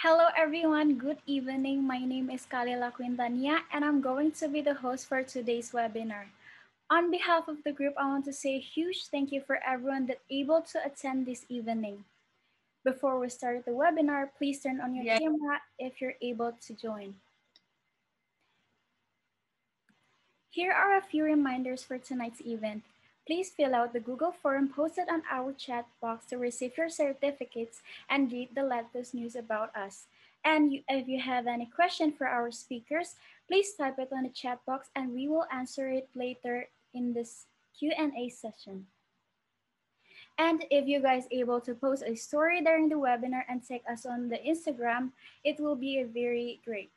Hello everyone, good evening. My name is Kalila Queentania and I'm going to be the host for today's webinar. On behalf of the group, I want to say a huge thank you for everyone that able to attend this evening. Before we start the webinar, please turn on your camera if you're able to join. Here are a few reminders for tonight's event. Please fill out the Google form posted on our chat box to receive your certificates and read the latest news about us. And if you have any question for our speakers, please type it on the chat box and we will answer it later in this Q&A session. And if you guys able to post a story during the webinar and tag us on the Instagram, it will be a very great.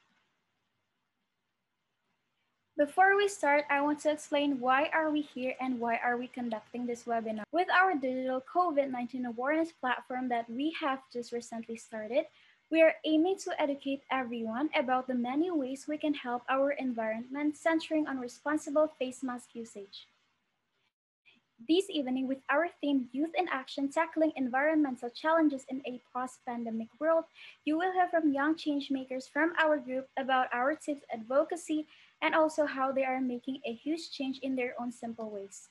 Before we start, I want to explain why are we here and why are we conducting this webinar. With our digital COVID-19 awareness platform that we have just recently started, we are aiming to educate everyone about the many ways we can help our environment, centering on responsible face mask usage. This evening, with our theme Youth in Action Tackling Environmental Challenges in a Post-Pandemic World, you will hear from young changemakers from our group about our tips, advocacy, and also how they are making a huge change in their own simple ways.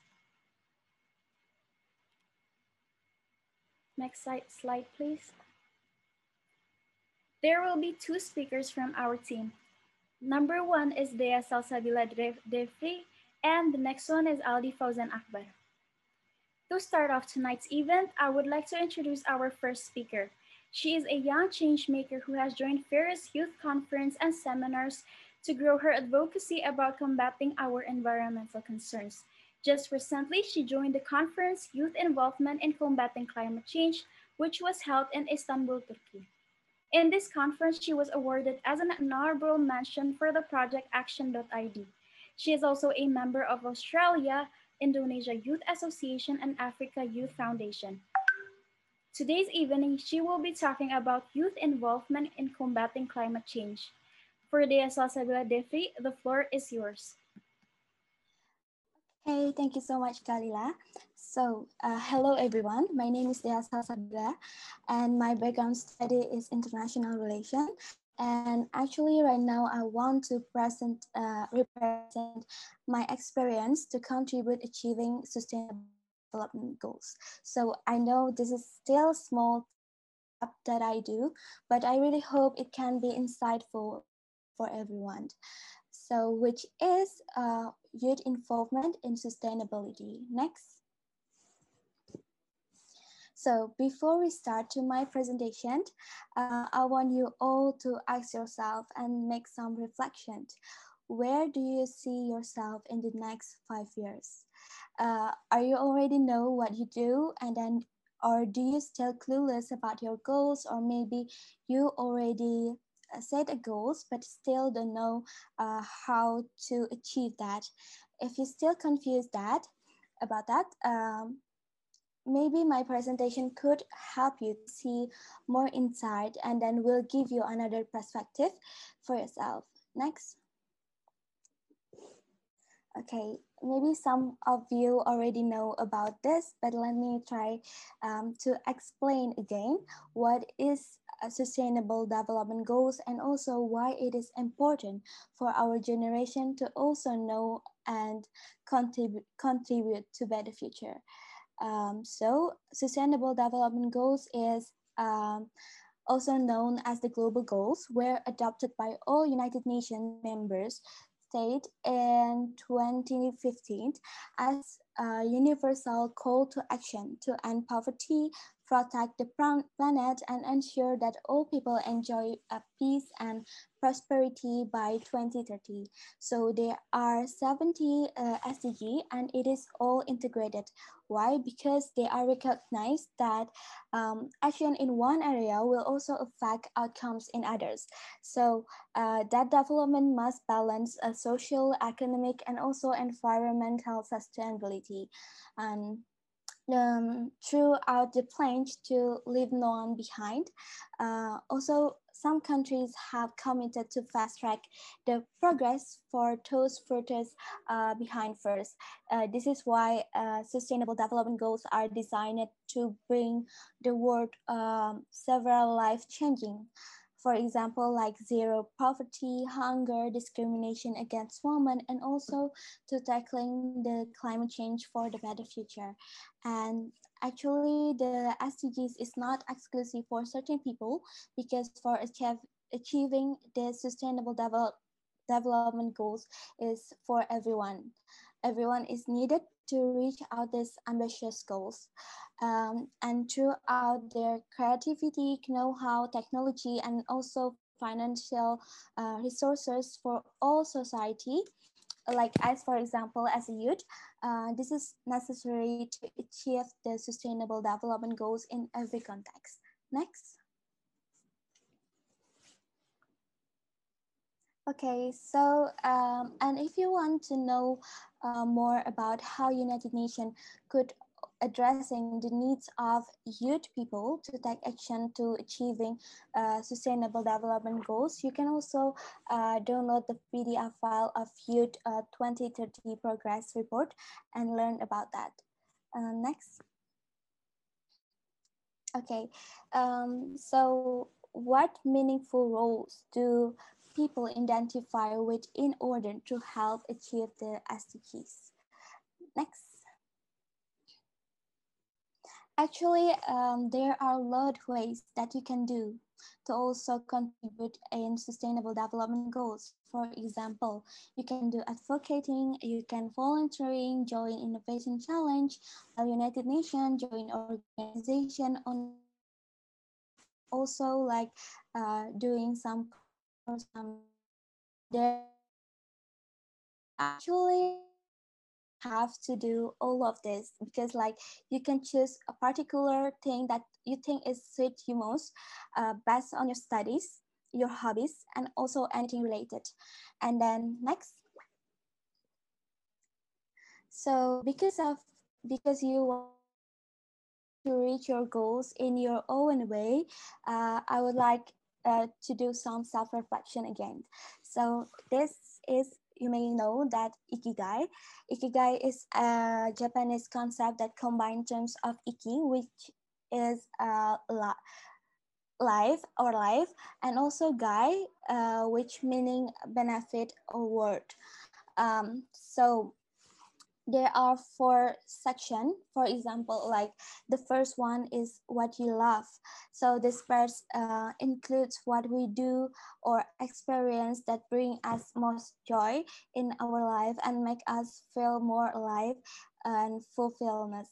Next slide, please. There will be two speakers from our team. Number one is Salsabila Defri, and the next one is Aldi Fauzan Akbar. To start off tonight's event, I would like to introduce our first speaker. She is a young change maker who has joined various youth conferences and seminars to grow her advocacy about combating our environmental concerns. Just recently, she joined the conference Youth Involvement in Combating Climate Change, which was held in Istanbul, Turkey. In this conference, she was awarded as an honorable mention for the project Action.id. She is also a member of Australia, Indonesia Youth Association, and Africa Youth Foundation. Today's evening, she will be talking about youth involvement in combating climate change. For the Salsabila Defri, the floor is yours. Hey, thank you so much, Kalila. So, hello everyone. My name is Salsabila, and my background study is international relations. And actually, right now, I want to represent my experience to contribute achieving sustainable development goals. So, I know this is still small step that I do, but I really hope it can be insightful for everyone. So, which is youth involvement in sustainability. Next. So before we start to my presentation, I want you all to ask yourself and make some reflection. Where do you see yourself in the next 5 years? Are you already know what you do and then, or do you still clueless about your goals, or maybe you already set a goals but still don't know how to achieve that? If you still confused about that, maybe my presentation could help you to see more insight, and then we'll give you another perspective for yourself. Next. Okay, maybe some of you already know about this, but let me try to explain again what is sustainable development goals and also why it is important for our generation to also know and contribute to better future. So sustainable development goals is also known as the global goals, were adopted by all United Nations members state in 2015 as a universal call to action to end poverty, protect the planet, and ensure that all people enjoy peace and prosperity by 2030. So there are 70 SDGs, and it is all integrated. Why? Because they are recognized that action in one area will also affect outcomes in others. So that development must balance social, economic, and also environmental sustainability. And throughout the pledge to leave no one behind. Also, some countries have committed to fast track the progress for those furthest behind first. This is why sustainable development goals are designed to bring the world several life-changing For example, like zero poverty, hunger, discrimination against women, and also to tackling the climate change for the better future. And actually, the SDGs is not exclusive for certain people, because for achieving the sustainable development goals is for everyone. Everyone is needed to reach out these ambitious goals. And throughout their creativity, know-how, technology, and also financial resources for all society, like as for example, as a youth, this is necessary to achieve the sustainable development goals in every context. Next. Okay, so and if you want to know more about how United Nations could addressing the needs of youth people to take action to achieving sustainable development goals, you can also download the PDF file of Youth 2030 Progress Report and learn about that. Next. Okay, so what meaningful roles do people identify with in order to help achieve the SDGs? Next. Actually, there are a lot of ways that you can do to also contribute in sustainable development goals. For example, you can do advocating, you can volunteering, join innovation challenge, United Nations, join organization online, and also like doing some course or some there actually you don't have to do all of this, because like you can choose a particular thing that you think is suit you most, based on your studies, your hobbies, and also anything related. And then next, so because you want to reach your goals in your own way, I would like to do some self-reflection again. So this is, you may know that Ikigai. Ikigai is a Japanese concept that combines terms of Iki, which is life, and also Gai, which meaning benefit or worth. So there are four sections. For example, like the first one is what you love. So this part includes what we do or experience that bring us most joy in our life and make us feel more alive and fulfillment.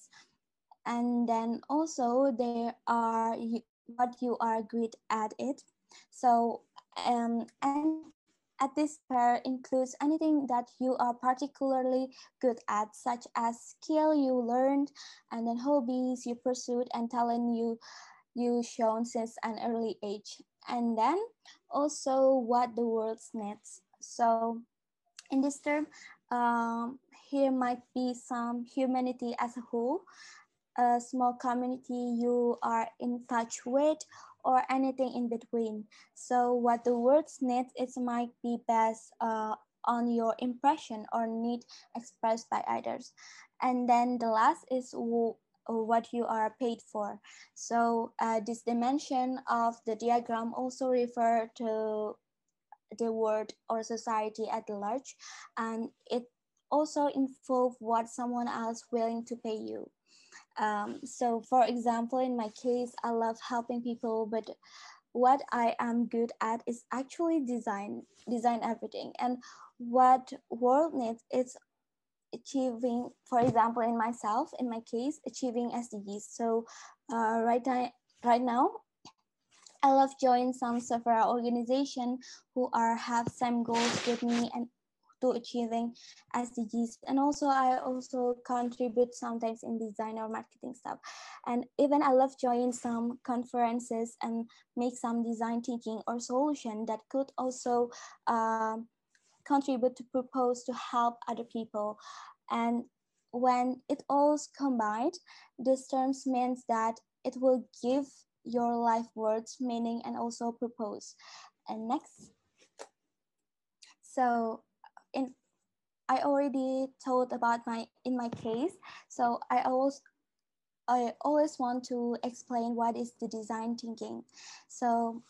And then also there are what you are good at it. So and at this pair includes anything that you are particularly good at, such as skill you learned, and then hobbies you pursued, and talent you shown since an early age. And then also what the world needs. So in this term, here might be some humanity as a whole, a small community you are in touch with, or anything in between. So what the words need, it might be based on your impression or need expressed by others. And then the last is what you are paid for. So this dimension of the diagram also refer to the world or society at large, and it also involve what someone else willing to pay you. So for example, in my case, I love helping people, but what I am good at is actually design everything. And what world needs is achieving, for example, in my case, achieving SDGs. So right now, I love joining some several organization who have same goals with me and to achieving SDGs. And also I also contribute sometimes in design or marketing stuff. And even I love joining some conferences and make some design thinking or solution that could also contribute to propose to help other people. And when it all combined, this terms means that it will give your life words meaning and also purpose. And next, so in I already told about my case. So I always want to explain what is the design thinking. So,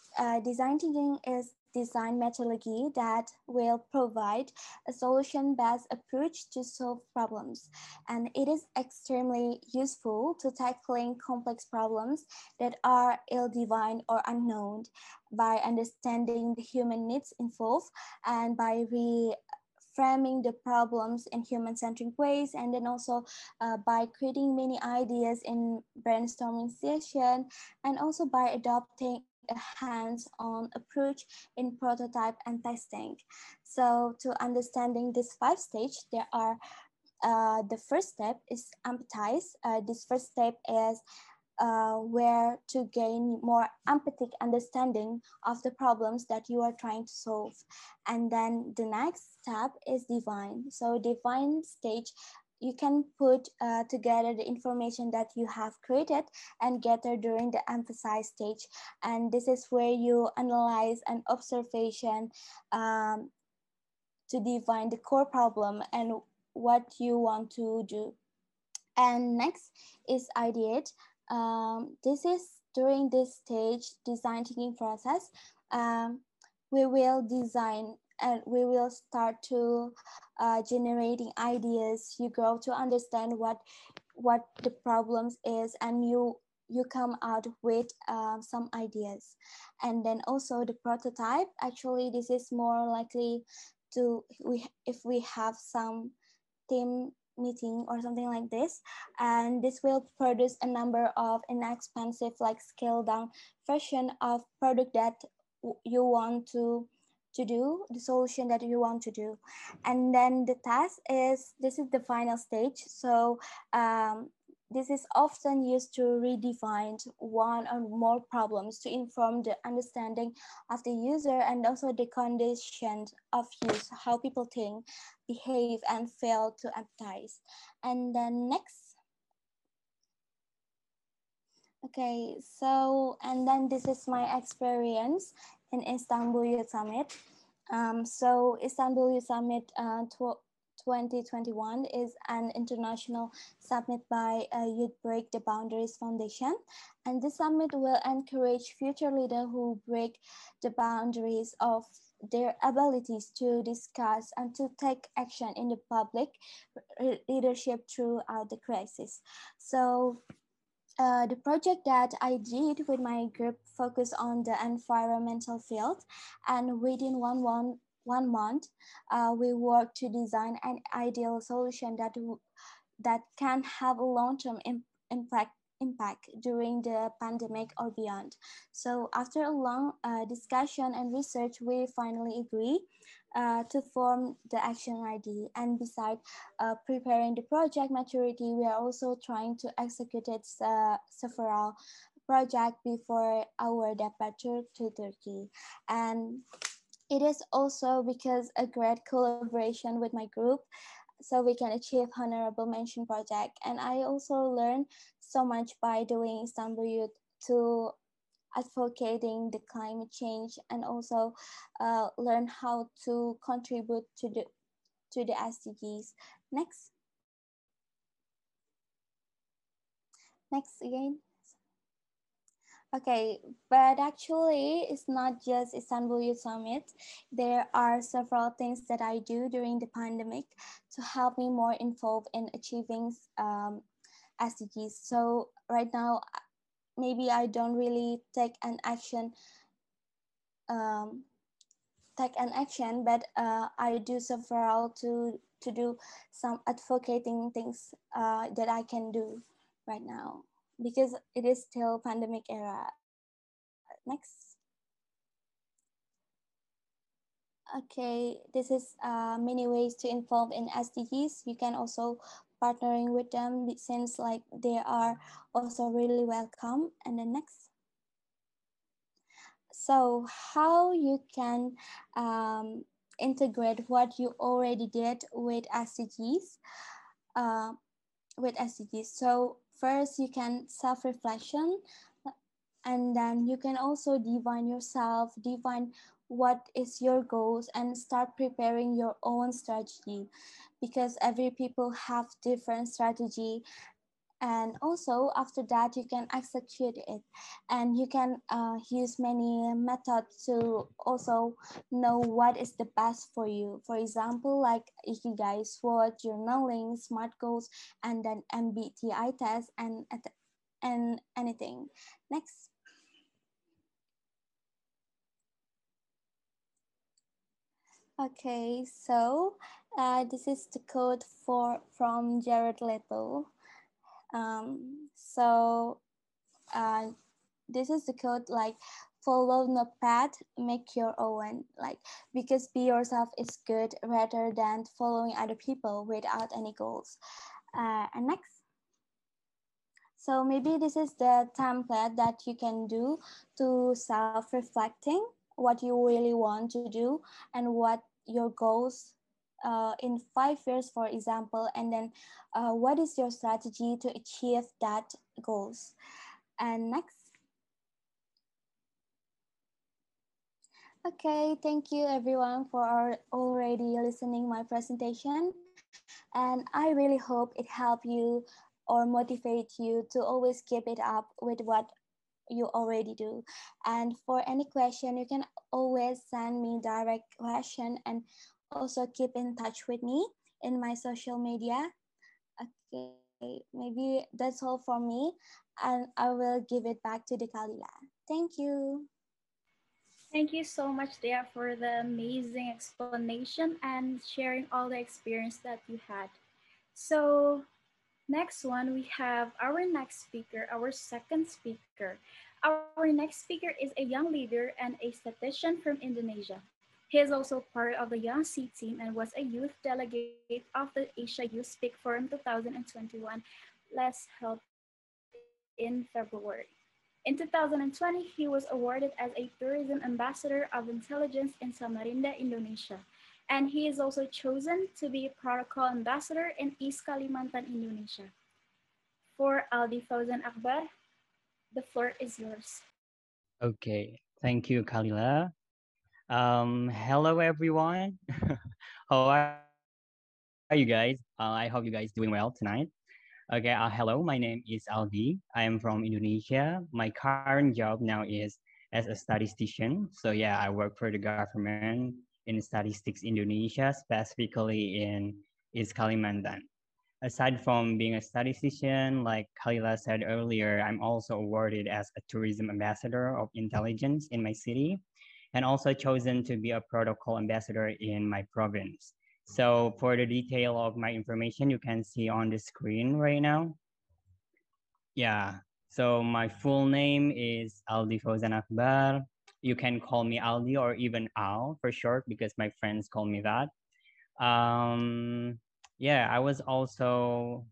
design thinking is design methodology that will provide a solution-based approach to solve problems, and it is extremely useful to tackling complex problems that are ill-defined or unknown by understanding the human needs involved and by framing the problems in human-centric ways, and then also by creating many ideas in brainstorming session, and also by adopting a hands-on approach in prototype and testing. So to understanding this five stage, there are the first step is empathize. This first step is where to gain more empathic understanding of the problems that you are trying to solve. And then the next step is define. So define stage, you can put together the information that you have created and gather during the emphasize stage. And this is where you analyze an observation um, to define the core problem and what you want to do. And next is ideate. This is during this stage design thinking process. Um, we will design and we will start to generating ideas. You grow to understand what the problems is, and you come out with some ideas. And then also the prototype. Actually, this is more likely to we if we have some team meeting or something like this, and this will produce a number of inexpensive like scale down version of product that you want to do, the solution that you want to do. And then the task is, this is the final stage. So this is often used to redefine one or more problems to inform the understanding of the user and also the conditions of use, how people think, behave, and fail to empathize. And then next, okay, so, and then this is my experience in Istanbul Youth Summit. So Istanbul Youth Summit 2021 is an international summit by Youth Break the Boundaries Foundation. And this summit will encourage future leaders who break the boundaries of their abilities to discuss and to take action in the public leadership throughout the crisis. So the project that I did with my group focused on the environmental field, and within one month, we worked to design an ideal solution that can have a long-term impact during the pandemic or beyond. So after a long discussion and research, we finally agree to form the action ID. And beside preparing the project maturity, we are also trying to execute several projects before our departure to Turkey. And it is also because a great collaboration with my group, so we can achieve honorable mention project. And I also learned so much by doing Istanbul Youth to advocating the climate change, and also learn how to contribute to the SDGs. Next, next again. Okay, but actually, it's not just Istanbul Youth Summit. There are several things that I do during the pandemic to help me more involved in achieving SDGs. So right now, maybe I don't really um, take an action, but I do several to do some advocating things that I can do right now, because it is still pandemic era. Next. Okay, this is many ways to involve in SDGs. You can also partnering with them since like they are also really welcome. And then next. So how you can integrate what you already did with SDGs. Uh, with SDGs. So first you can self-reflection, and then you can also define yourself, define what is your goals, and start preparing your own strategy, because every people have different strategy, And also after that you can execute it, and you can use many methods to also know what is the best for you. For example, like Ikigai, SWOT, journaling, SMART goals, and then MBTI test, and anything. Next. Okay, so this is the code from Jared Leto. So this is the code, like, follow no path, make your own, like, because be yourself is good rather than following other people without any goals. And next. So maybe this is the template that you can do to self-reflecting what you really want to do and what your goals in 5 years, for example, and then what is your strategy to achieve that goals. And next. Okay, thank you everyone for already listening my presentation, and I really hope it helped you or motivate you to always keep it up with what you already do. And for any question, you can always send me direct question, and also keep in touch with me in my social media. Okay, maybe that's all for me, and I will give it back to the Kalila. Thank you. Thank you so much, Dea, for the amazing explanation and sharing all the experience that you had. So, next one, we have our next speaker, our second speaker. Our next speaker is a young leader and a statistician from Indonesia. He is also part of the Young C team and was a youth delegate of the Asia Youth Speak Forum 2021, last held in February. In 2020, he was awarded as a tourism ambassador of intelligence in Samarinda, Indonesia. And he is also chosen to be protocol ambassador in East Kalimantan, Indonesia. For Aldi Fauzan Akbar, the floor is yours. Okay, thank you, Kalila. Hello everyone. How are you guys? I hope you guys doing well tonight. Okay, hello. My name is Aldi. I am from Indonesia. My current job now is as a statistician. So yeah, I work for the government in Statistics Indonesia, specifically in East Kalimantan. Aside from being a statistician, like Kalila said earlier, I'm also awarded as a tourism ambassador of intelligence in my city, and also chosen to be a protocol ambassador in my province. So for the detail of my information, you can see on the screen right now. Yeah, so my full name is Aldi Fauzan Akbar. You can call me Aldi or even Al for short, because my friends call me that. Um, yeah, I was also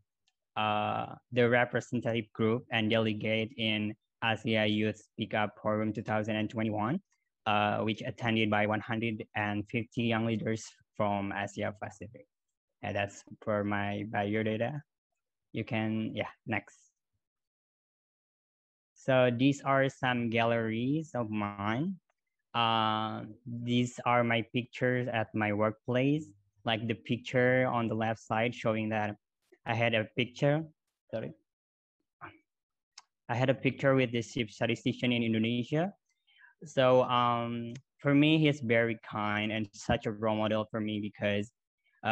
the representative group and delegate in Asia Youth Speak Up Forum 2021, which attended by 150 young leaders from Asia Pacific. And that's for my bio data. You can, yeah, next. So these are some galleries of mine. These are my pictures at my workplace, like the picture on the left side showing that I had a picture. Sorry. I had a picture with the chief statistician in Indonesia. So for me, he's very kind and such a role model for me, because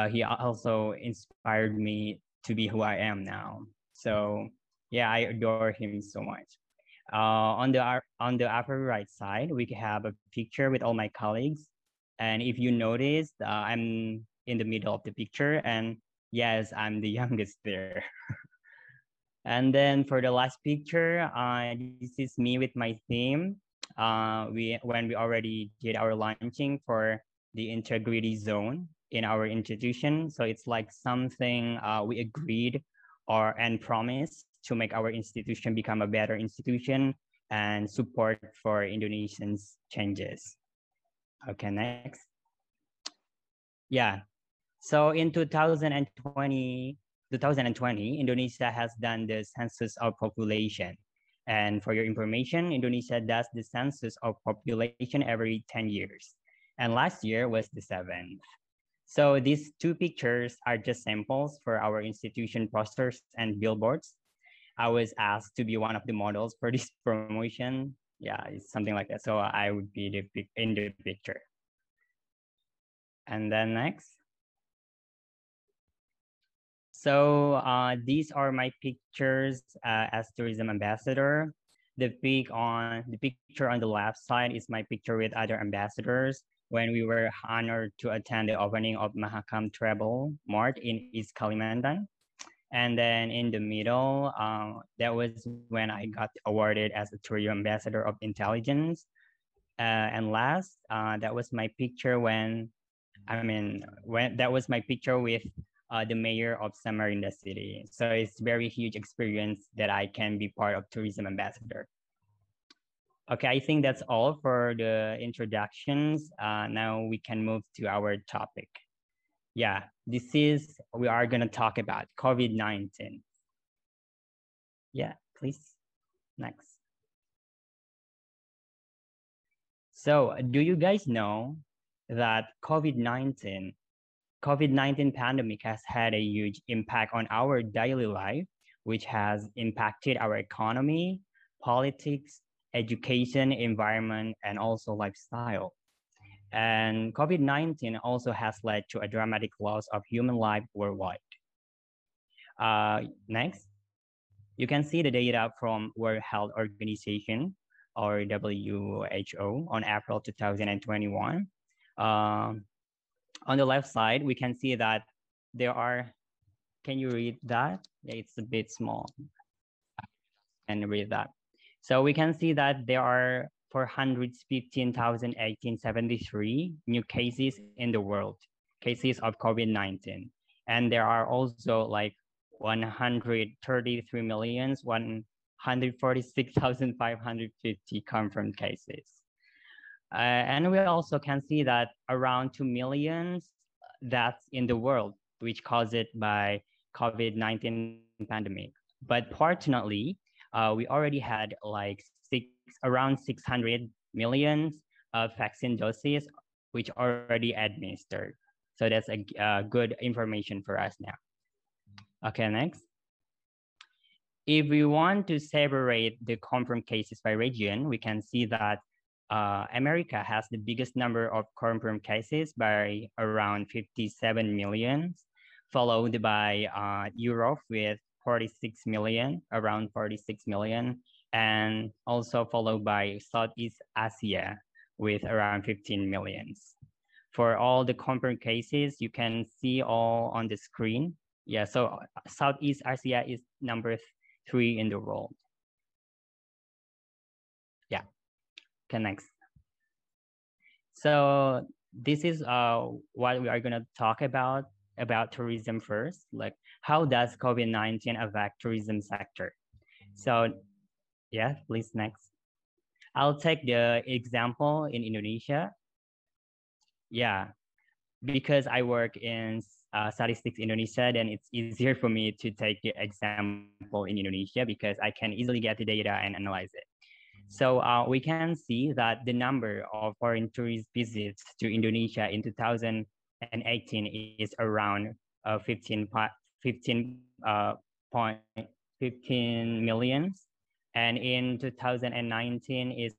he also inspired me to be who I am now. So yeah, I adore him so much. On the upper right side, we have a picture with all my colleagues. And if you notice, I'm in the middle of the picture, and yes, I'm the youngest there. And then for the last picture, this is me with my team. When we already did our launching for the integrity zone in our institution. So it's like something we agreed and promised to make our institution become a better institution and support for Indonesians changes. Okay, next. Yeah. So in 2020, Indonesia has done the census of population. And for your information, Indonesia does the census of population every 10 years. And last year was the 7th. So these two pictures are just samples for our institution posters and billboards. I was asked to be one of the models for this promotion. Yeah, it's something like that. So I would be in the picture. And then next. So these are my pictures as tourism ambassador. The picture on the left side is my picture with other ambassadors when we were honored to attend the opening of Mahakam Travel Mart in East Kalimantan. And then in the middle, that was when I got awarded as a tourism ambassador of intelligence. And last, that was my picture when that was my picture with the mayor of Samarinda city. So it's very huge experience that I can be part of tourism ambassador. Okay, I think that's all for the introductions. Now we can move to our topic. Yeah, we are gonna talk about COVID-19. Yeah, please, next. So do you guys know that COVID-19 pandemic has had a huge impact on our daily life, which has impacted our economy, politics, education, environment, and also lifestyle. And COVID-19 also has led to a dramatic loss of human life worldwide. Next, you can see the data from World Health Organization, or WHO, on April 2021. On the left side, we can see that there are, can you read that? It's a bit small. And read that. So we can see that there are 415,1873 new cases in the world, cases of COVID-19. And there are also like 133,146,550 confirmed cases. And we also can see that around 2 million deaths in the world, which caused by COVID-19 pandemic. But fortunately, we already had like around 600 million vaccine doses, which already administered. So that's a good information for us now. Okay, next. If we want to separate the confirmed cases by region, we can see that America has the biggest number of confirmed cases by around 57 million, followed by Europe with 46 million, around 46 million, and also followed by Southeast Asia with around 15 millions. For all the confirmed cases, you can see all on the screen. Yeah, so Southeast Asia is number 3 in the world. Yeah, okay, next. So this is what we are gonna talk about tourism first. Like, how does COVID-19 affect tourism sector? So yeah, please next. I'll take the example in Indonesia. Yeah, because I work in Statistics Indonesia, then it's easier for me to take the example in Indonesia because I can easily get the data and analyze it. So we can see that the number of foreign tourist visits to Indonesia in 2018 is around 15 millions, and in 2019 is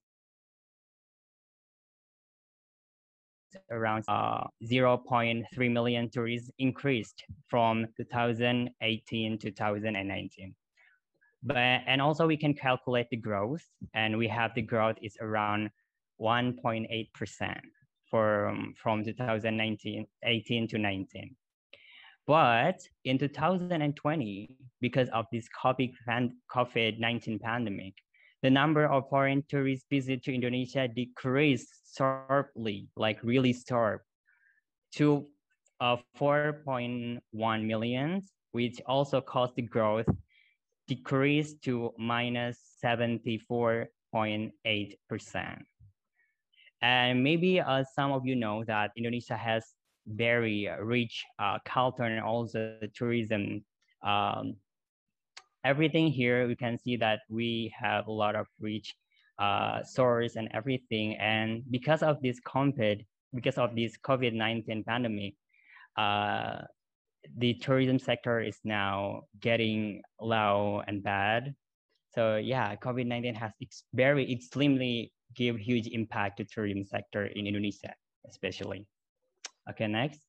around 0.3 million tourists, increased from 2018 to 2019. And also we can calculate the growth, and we have the growth is around 1.8% from 2018 to 19. But in 2020, because of this COVID-19 pandemic, the number of foreign tourist visits to Indonesia decreased sharply, like really sharp, to 4.1 million, which also caused the growth decreased to minus 74.8%. And maybe some of you know that Indonesia has very rich culture and also tourism. Everything here, we can see that we have a lot of rich source and everything. And because of this COVID-19 pandemic, the tourism sector is now getting low and bad. So yeah, COVID-19 has very extremely give huge impact to tourism sector in Indonesia, especially. Okay, next.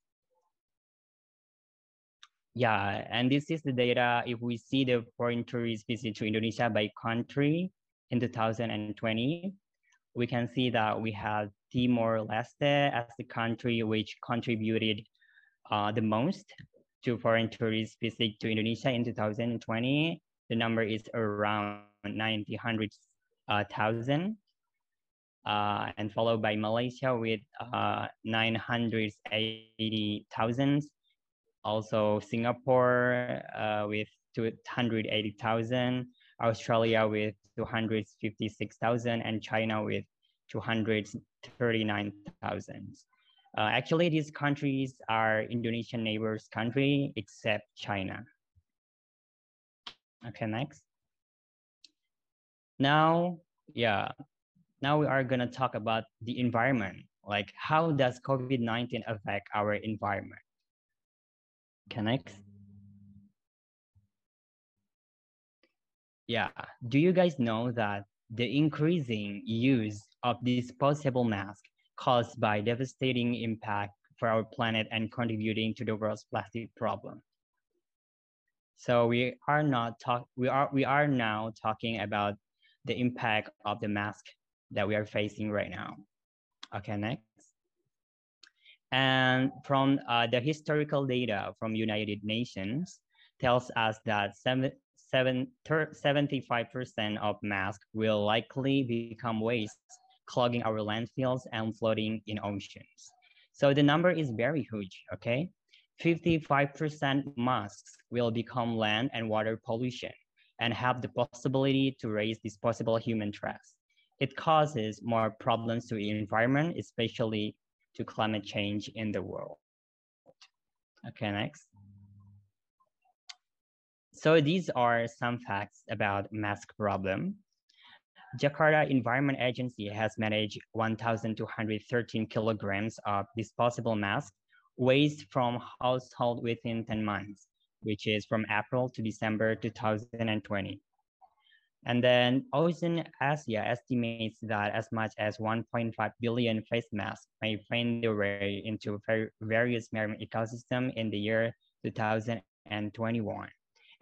Yeah, and this is the data. If we see the foreign tourist visit to Indonesia by country in 2020, we can see that we have Timor-Leste as the country which contributed the most to foreign tourist visit to Indonesia in 2020. The number is around 900,000, and followed by Malaysia with 980,000. Also Singapore with 280,000, Australia with 256,000, and China with 239,000. Actually, these countries are Indonesian neighbors country except China. Okay, next. Now we are gonna talk about the environment. Like, how does COVID-19 affect our environment? Okay, next. Yeah, do you guys know that the increasing use of disposable masks caused by devastating impact for our planet and contributing to the world's plastic problem? So we are now talking about the impact of the mask that we are facing right now. Okay, next. And from the historical data from United Nations tells us that 75% of masks will likely become waste, clogging our landfills and floating in oceans. So the number is very huge, okay? 55% masks will become land and water pollution and have the possibility to raise disposable human trash. It causes more problems to the environment, especially to climate change in the world. Okay, next. So these are some facts about mask problem. Jakarta Environment Agency has managed 1,213 kilograms of disposable masks waste from household within 10 months, which is from April to December 2020. And then Ocean Asia estimates that as much as 1.5 billion face masks may find their way into various marine ecosystems in the year 2021.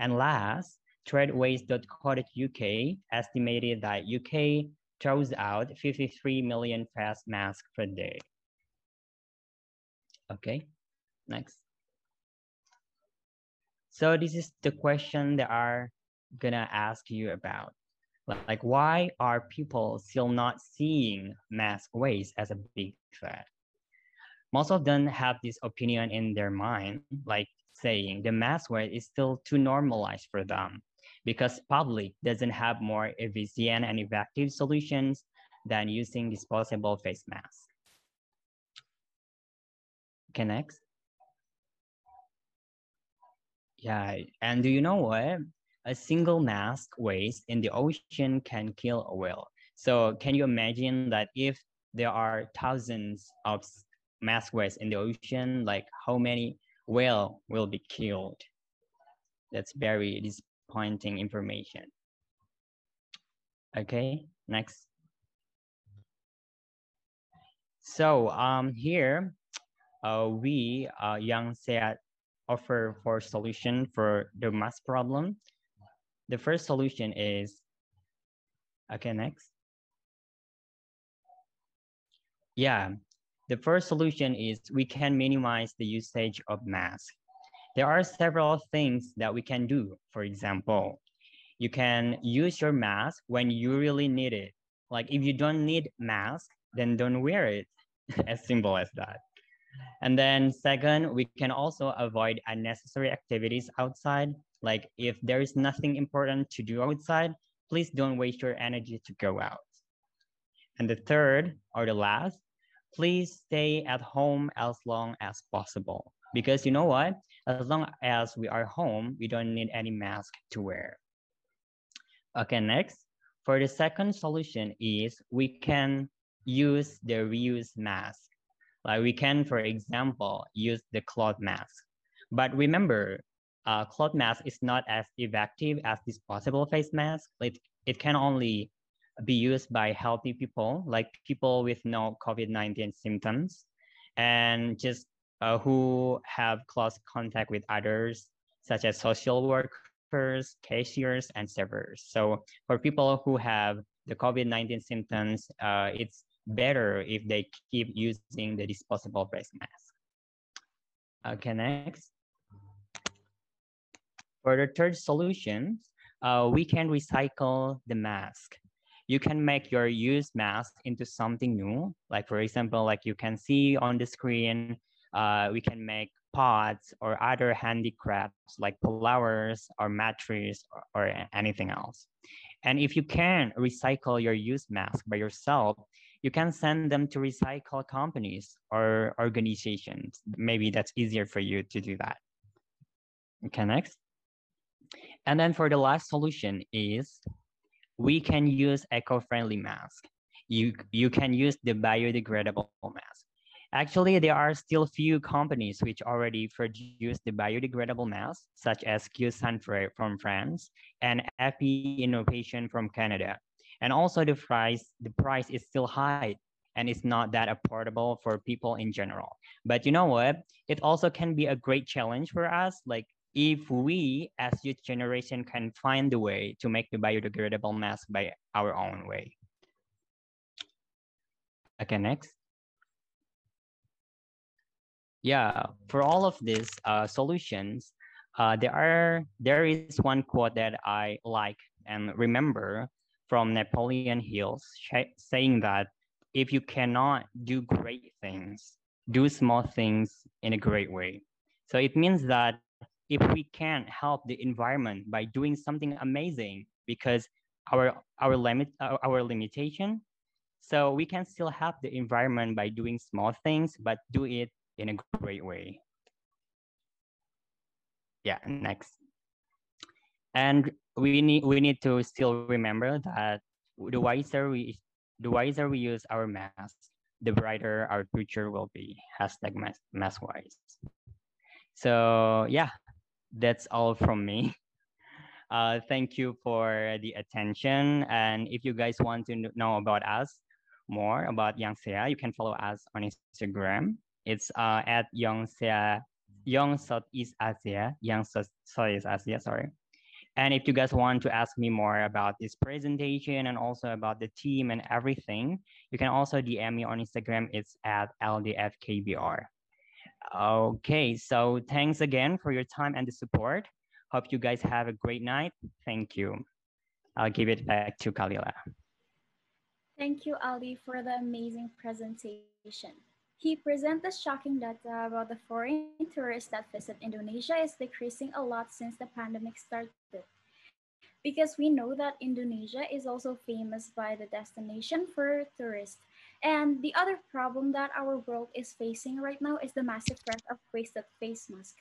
And last, TradeWaste.co.uk estimated that UK throws out 53 million face masks per day. Okay, next. So this is the question that are gonna ask you about. Like, why are people still not seeing mask waste as a big threat? Most of them have this opinion in their mind, like saying the mask waste is still too normalized for them because public doesn't have more efficient and effective solutions than using disposable face masks. Okay, next. Yeah, and do you know what? A single mask waste in the ocean can kill a whale. So can you imagine that if there are thousands of mask waste in the ocean, like how many whale will be killed? That's very disappointing information. Okay, next. So here we Young said offer for solution for the mask problem. The first solution is, okay, next. Yeah, the first solution is we can minimize the usage of masks. There are several things that we can do. For example, you can use your mask when you really need it. Like if you don't need mask, then don't wear it. As simple as that. And then second, we can also avoid unnecessary activities outside. Like if there is nothing important to do outside, please don't waste your energy to go out. And the third or the last, please stay at home as long as possible. Because you know what? As long as we are home, we don't need any mask to wear. Okay, next. For the second solution is we can use the reuse mask. Like we can, for example, use the cloth mask. But remember, cloth mask is not as effective as disposable face mask. It can only be used by healthy people, like people with no COVID-19 symptoms, and just who have close contact with others, such as social workers, cashiers, and servers. So for people who have the COVID-19 symptoms, it's better if they keep using the disposable face mask. Okay, next. For the third solution, we can recycle the mask. You can make your used mask into something new. Like for example, like you can see on the screen, we can make pots or other handicrafts like flowers or mattress or anything else. And if you can recycle your used mask by yourself, you can send them to recycle companies or organizations. Maybe that's easier for you to do that. Okay, next. And then for the last solution is we can use eco-friendly mask. You can use the biodegradable mask. Actually, there are still few companies which already produce the biodegradable mask, such as Q-San from France and FP Innovation from Canada. And also the price is still high and it's not that affordable for people in general. But you know what? It also can be a great challenge for us. Like if we as youth generation can find the way to make the biodegradable mask by our own way. Okay, next. Yeah, for all of these solutions, there is one quote that I like and remember from Napoleon Hill saying that if you cannot do great things, do small things in a great way. So it means that if we can't help the environment by doing something amazing because our limitation, so we can still help the environment by doing small things, but do it in a great way. Yeah, next. And we need to still remember that the wiser we use our masks, the brighter our future will be. Hashtag mask wise. So yeah, that's all from me. Thank you for the attention. And if you guys want to know about us more about Youngsea, you can follow us on Instagram. It's at Youngsea, Young Southeast Asia, Young Southeast Asia, sorry. And if you guys want to ask me more about this presentation and also about the team and everything, you can also DM me on Instagram. It's at LDFKBR. Okay, so thanks again for your time and the support. Hope you guys have a great night. Thank you. I'll give it back to Kalila. Thank you, Aldi, for the amazing presentation. He presented shocking data about the foreign tourists that visit Indonesia is decreasing a lot since the pandemic started. Because we know that Indonesia is also famous by the destination for tourists. And the other problem that our world is facing right now is the massive threat of wasted face masks.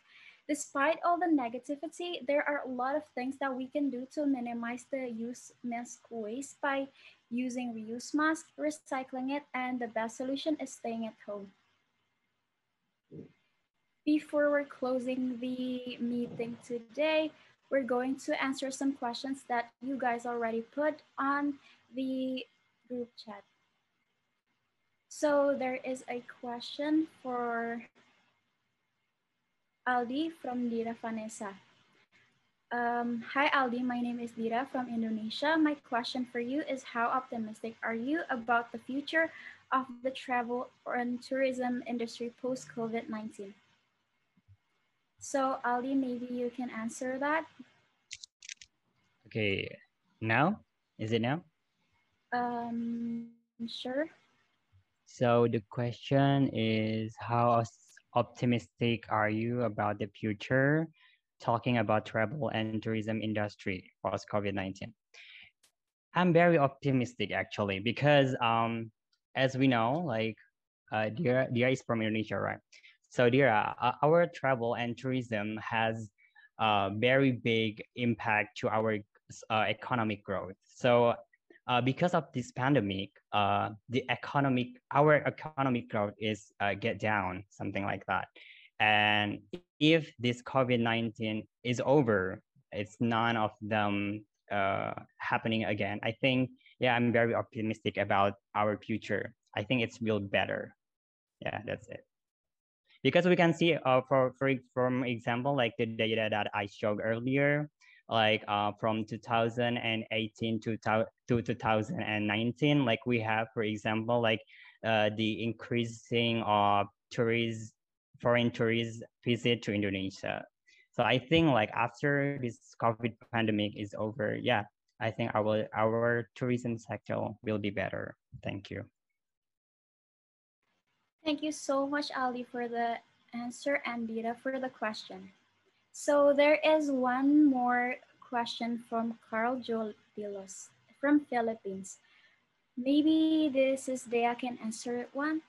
Despite all the negativity, there are a lot of things that we can do to minimize the use mask waste by using reuse masks, recycling it, and the best solution is staying at home. Before we're closing the meeting today, we're going to answer some questions that you guys already put on the group chat. So there is a question for Aldi from Dira Vanessa. Hi Aldi, my name is Dira from Indonesia. My question for you is how optimistic are you about the future of the travel and tourism industry post-COVID-19? So Aldi, maybe you can answer that. Okay, now? Is it now? Sure. So the question is how optimistic are you about the future talking about travel and tourism industry post COVID-19? I'm very optimistic actually because as we know, like Dira is from Indonesia, right? So Dira, our travel and tourism has a very big impact to our economic growth. So because of this pandemic, our economic growth is get down, something like that. And if this COVID-19 is over, it's none of them happening again. I think, yeah, I'm very optimistic about our future. I think it's will better. Yeah, that's it. Because we can see, from example, like the data that I showed earlier, like from 2018 to 2019, like we have, for example, like the increasing of foreign tourists visit to Indonesia. So I think like after this COVID pandemic is over, yeah, I think our tourism sector will be better. Thank you. Thank you so much, Ali, for the answer and Dita for the question. So there is one more question from Carl Jolilos from Philippines. Maybe this is Dea can answer one.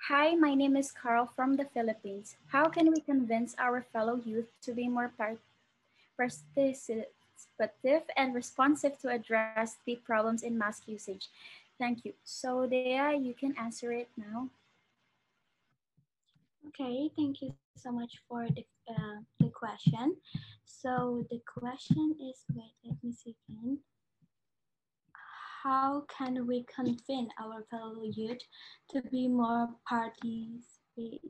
Hi, my name is Carl from the Philippines. How can we convince our fellow youth to be more participative and responsive to address the problems in mask usage? Thank you. So Dea, you can answer it now. Okay, thank you so much for the question. So the question is, wait, let me see again. How can we convince our fellow youth to be more participate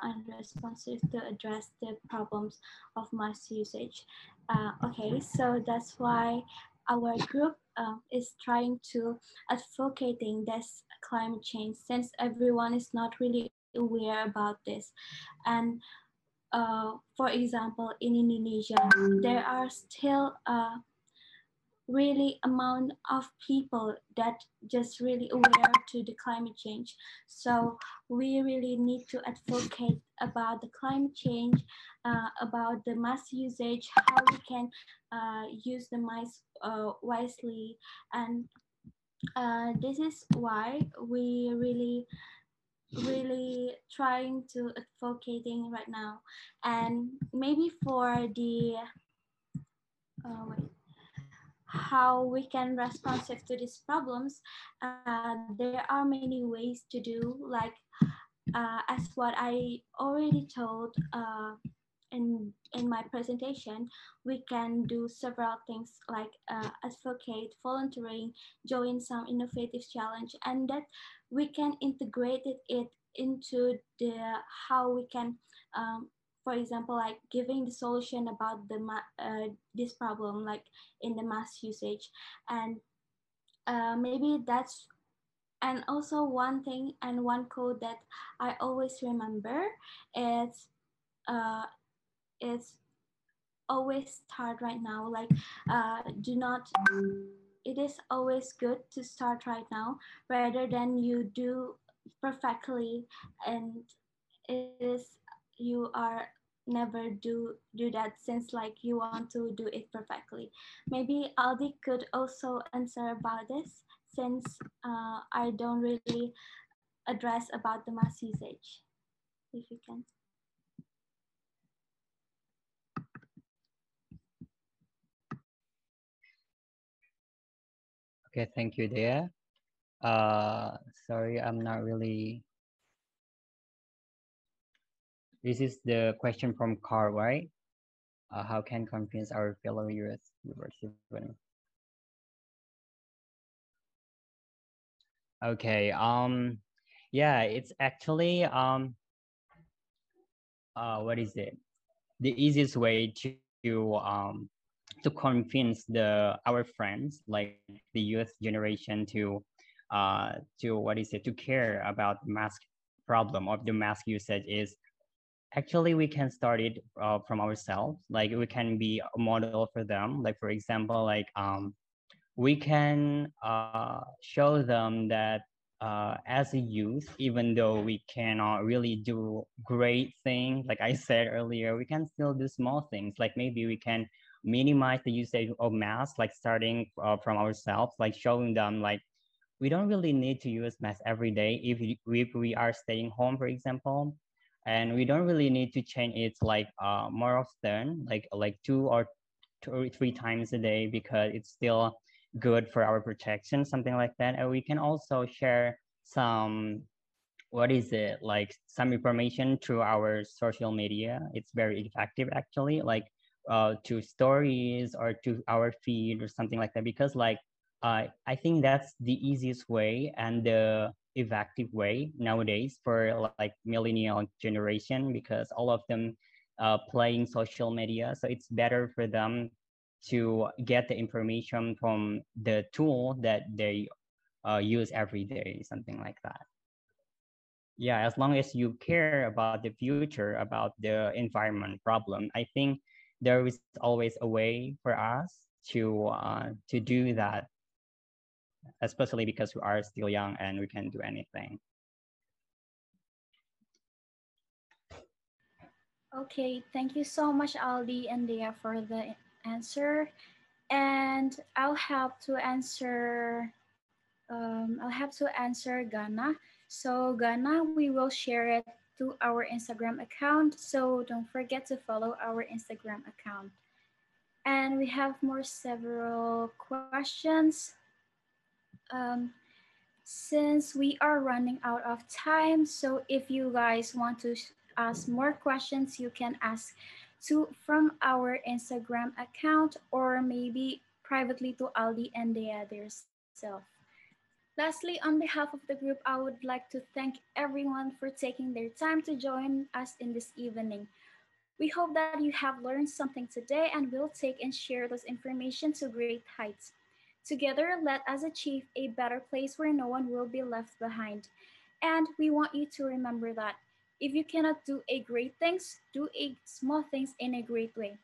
and responsive to address the problems of mass usage? Okay, so that's why our group is trying to advocating this climate change, since everyone is not really aware about this. And for example, in Indonesia, there are still really amount of people that just really aware to the climate change. So we really need to advocate about the climate change, about the mass usage, how we can use the mask wisely. And this is why we really trying to advocating right now. And maybe for the how we can responsive to these problems, there are many ways to do, like as what I already told in my presentation, we can do several things like advocate, volunteering, join some innovative challenge, and that we can integrate it into the how we can for example, like giving the solution about this problem, like in the mass usage. And maybe that's, and also one thing and one code that I always remember is it's always start right now. Like do not, it is always good to start right now rather than you do perfectly and it is you are never do that, since like you want to do it perfectly. Maybe Aldi could also answer about this, since I don't really address about the mass usage, if you can. Okay, thank you, Dea. Sorry, I'm not really. This is the question from Carl, right? How can convince our fellow youth even? Okay. Yeah, it's actually what is it? The easiest way to convince our friends, like the youth generation, to what is it, to care about mask problem of the mask usage is actually we can start it from ourselves. Like we can be a model for them. Like for example, like we can show them that as a youth, even though we cannot really do great things, like I said earlier, we can still do small things. Like maybe we can minimize the usage of masks, like starting from ourselves, like showing them like we don't really need to use masks every day if we are staying home, for example, and we don't really need to change it like more often, like two or three times a day, because it's still good for our protection, something like that. And we can also share some what is it, like some information through our social media. It's very effective actually, like to stories or to our feed or something like that, because like I think that's the easiest way and the effective way nowadays for like millennial generation, because all of them playing social media, so it's better for them to get the information from the tool that they use every day, something like that. Yeah, as long as you care about the future, about the environment problem, I think there is always a way for us to do that, especially because we are still young and we can do anything. Okay, thank you so much, Aldi and Dea, for the answer. And I'll have to answer Ghana. So Ghana, we will share it to our Instagram account. So don't forget to follow our Instagram account. And we have more several questions. Um, since we are running out of time, so if you guys want to ask more questions, you can ask from our Instagram account or maybe privately to Aldi and Dea themselves. Lastly, on behalf of the group, I would like to thank everyone for taking their time to join us in this evening. We hope that you have learned something today and will take and share those information to great heights. Together, let us achieve a better place where no one will be left behind. And we want you to remember that if you cannot do a great things, do a small things in a great way.